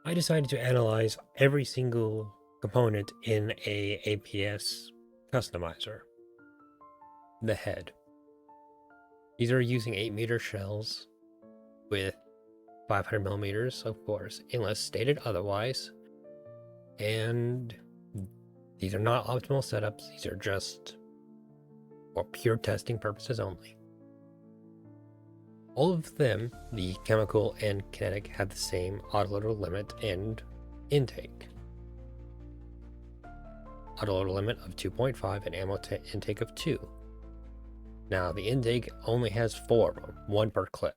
I decided to analyze every single component in a APS customizer. The head. These are using 8-meter shells with 500 millimeters, of course, unless stated otherwise. And these are not optimal setups. These are just for pure testing purposes only. All of them, the chemical and kinetic, have the same autoloader limit and intake. Autoloader limit of 2.5 and ammo intake of 2. Now, the intake only has 4 of them, 1 per clip.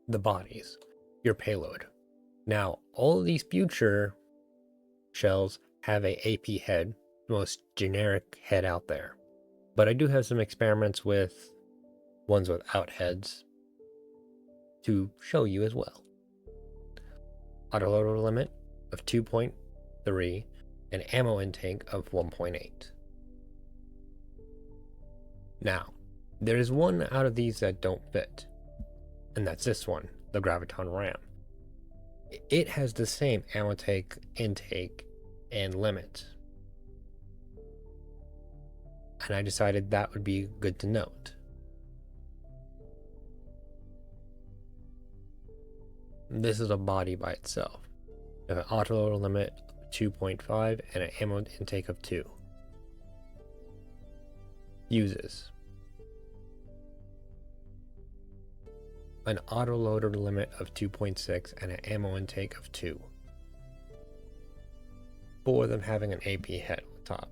The bodies, your payload. Now, all of these future shells have a AP head, the most generic head out there. But I do have some experiments with ones without heads to show you as well. Autoloader limit of 2.3 and ammo intake of 1.8. Now, there is one out of these that don't fit, and that's this one, the Graviton Ram. It has the same ammo intake and limit, and I decided that would be good to note. This is a body by itself. You have an autoloader limit of 2.5 and an ammo intake of 2. Fuses. An autoloader limit of 2.6 and an ammo intake of 2. 4 of them having an AP head on top.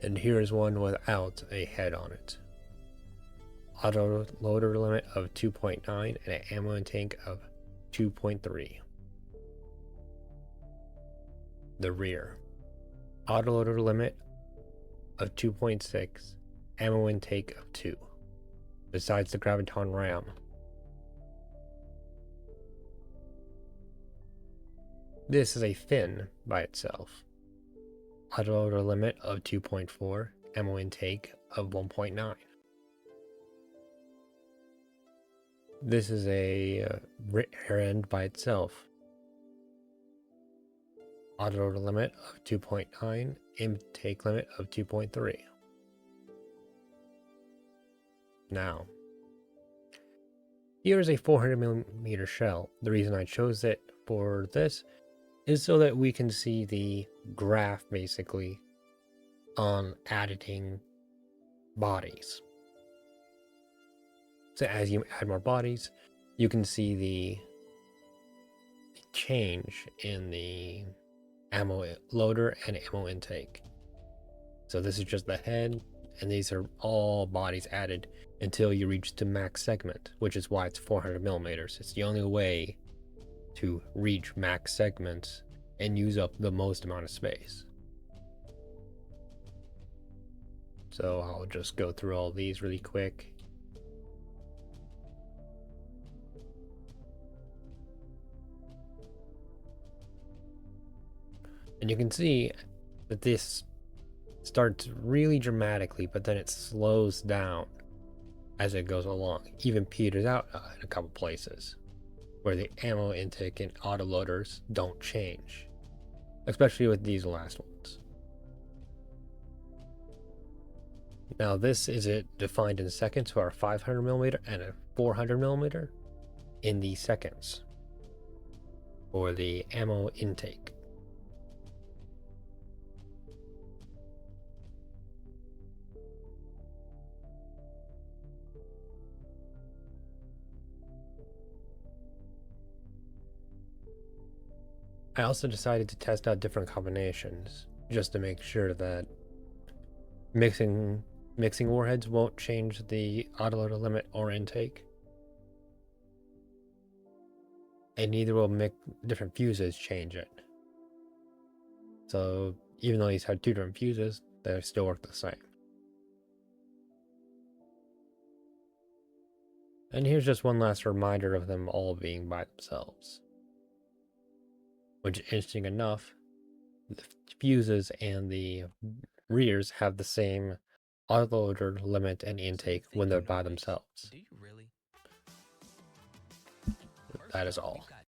And here is one without a head on it. Autoloader limit of 2.9 and an ammo intake of 2.3. The rear. Autoloader limit of 2.6, ammo intake of 2. Besides the Graviton Ram. This is a fin by itself. Autoloader limit of 2.4, ammo intake of 1.9. This is a rear end by itself. Autoloader limit of 2.9, intake limit of 2.3. Now, here is a 400 millimeter shell. The reason I chose it for this is so that we can see the graph basically on editing bodies. So as you add more bodies, you can see the change in the ammo loader and ammo intake. So this is just the head, and these are all bodies added until you reach the max segment, which is why it's 400 millimeters. It's the only way to reach max segments and use up the most amount of space. So I'll just go through all these really quick. And you can see that this starts really dramatically, but then it slows down as it goes along. Even peters out in a couple places where the ammo intake and autoloaders don't change, especially with these last ones. Now this is it defined in seconds, so our 500 millimeter and a 400 millimeter in the seconds for the ammo intake. I also decided to test out different combinations just to make sure that mixing warheads won't change the autoloader limit or intake, and neither will different fuses change it. So even though these have 2 different fuses, they still work the same. And here's just one last reminder of them all being by themselves. Which, interesting enough, the fuses and the rears have the same autoloader limit and intake when they're by themselves. Do you really? That is all.